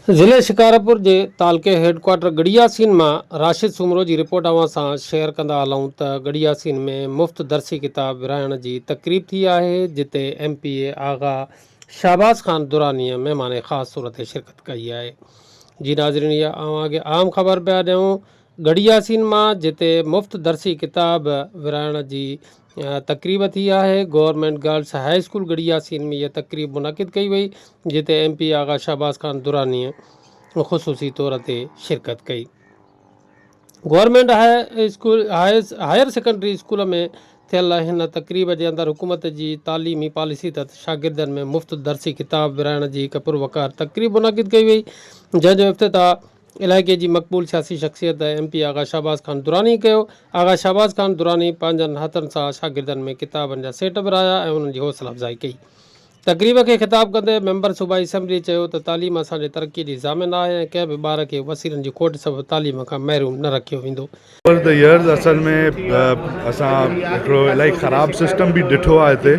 ज़िले शिकारपुर के तालके हेडक्वार्टर गड़ियासीन में राशिद सुमरो की रिपोर्ट अवां सां शेयर कंदा हलूं त गड़ियासीन में मुफ़्त दर्सी किताब विराइण की तकरीब थी है, जिते MPA आगा शहबाज खान दुरानी मेहमान ख़ास तौर पर शिरकत कई है। जी नाज़रीन, ये अवांखे आम ख़बर पिया ॾियूं गड़ियासीन में जिते मुफ़्त दर्सी किताब विराइण की तकरीब थी है। गवर्नमेंट गर्ल्स हाई स्कूल गड़ियासीन में यह तकरीब मुनक़िद कई वई, जिते MPA आगा शहबाज खान दुरानी ख़ुसूसी तौर पर शिरकत कई। गवर्नमेंट हायर सेकेंडरी स्कूल में थियल हिन तकरीब के अंदर हुकूमत की तालीमी पॉलिसी तहत शागिर्दन में मुफ़्त दर्सी किताब विराइण की एक पुरवकार तकरीब मुनक़िद कई वई, जंहिंजो इफ्तिताह इलाइक़े की मक़बूल सियासी शख़्सियत MPA आगा शहबाज खान दुरानी कयो। आगा शहबाज खान दुरानी पंहिंजनि हथनि सां शागिर्दनि में किताबनि जा सेट विराया ऐं उन्हनि जी हौसला अफ़ज़ाई कई। तकरीब के ख़िताब कंदे मेंबर सूबाई असम्बली चयो त तालीम असांजे तरक्की जी ज़ामिन आहे ऐं कंहिं बि ॿार खे वसीलनि जी खोट सबबि तालीम खां महरूम न रखियो वेंदो। ओवर द इयर्स असल में असां हिकिड़ो इलाही ख़राबु सिस्टम बि ॾिठो आहे हिते,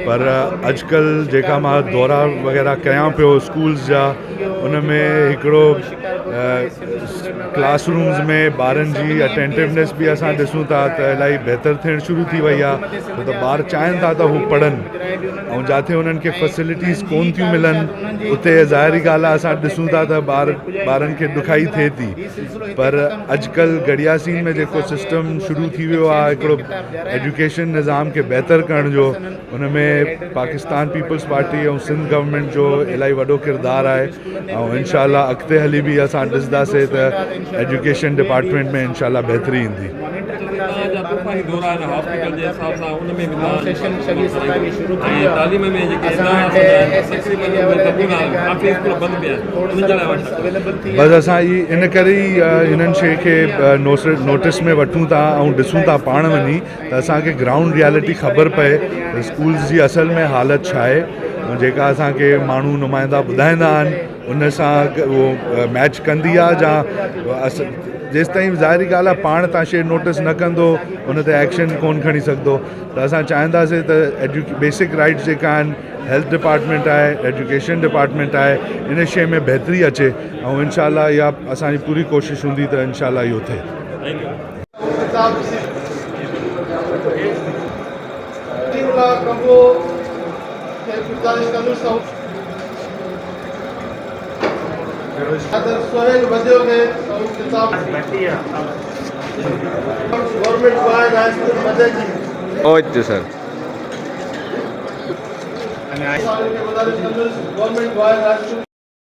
पर अॼुकल्ह जेका मां दौरा वग़ैरह कयां पियो स्कूल्स जा, उन में हिकिड़ो क्लासरूम्स में ॿारनि जी अटेंटिवनेस बि असां ॾिसूं था त इलाही बहितर थियणु शुरू थी वई आहे। छो त ॿार चाहिनि था त हू पढ़नि, ऐं जिथे उन्हनि खे फैसिलिटीज़ कोन थियूं मिलनि उते ज़ाहिरी ॻाल्हि आहे असां ॾिसूं था त ॿारनि खे ॾुखाई थिए थी। पर अॼुकल्ह गड़ियासीन में जेको सिस्टम शुरू थी वियो आहे हिकिड़ो एजुकेशन निज़ाम खे बहितर करण जो, उन में पाकिस्तान पीपल्स पार्टी ऐं सिंध गवर्नमेंट जो इलाही वॾो किरदारु आहे। ऐं इंशाल्लाह अॻिते हली बि असां ॾिसंदासीं त एजुकेशन डिपार्टमेंट में इंशाल्लाह बहितरी ईंदी। बस असां इन करे ई हिननि शइ खे नोटिस में वठूं था ऐं ॾिसूं था पाण वञी त असांखे ग्राउंड रियलिटी ख़बर पए त स्कूल्स जी असल में हालत छा आहे, जेका असांखे माण्हू नुमाइंदा ॿुधाईंदा आहिनि उन सां उहो मैच कंदी आहे। जा जेसि ताईं ज़ाहिरी ॻाल्हि आहे पाण तव्हां शइ नोटिस न कंदो उन ते एक्शन कोन खणी सघंदो। त असां चाहींदासीं त बेसिक राइट्स जेका आहिनि, हेल्थ डिपार्टमेंट आहे, एजुकेशन डिपार्टमेंट आहे, इन शइ में बहितरी अचे ऐं इंशाल्लाह इहा असांजी पूरी कोशिशि हूंदी त इंशाल्लाह इहो थिए। Okay sir. गवर्नमेंट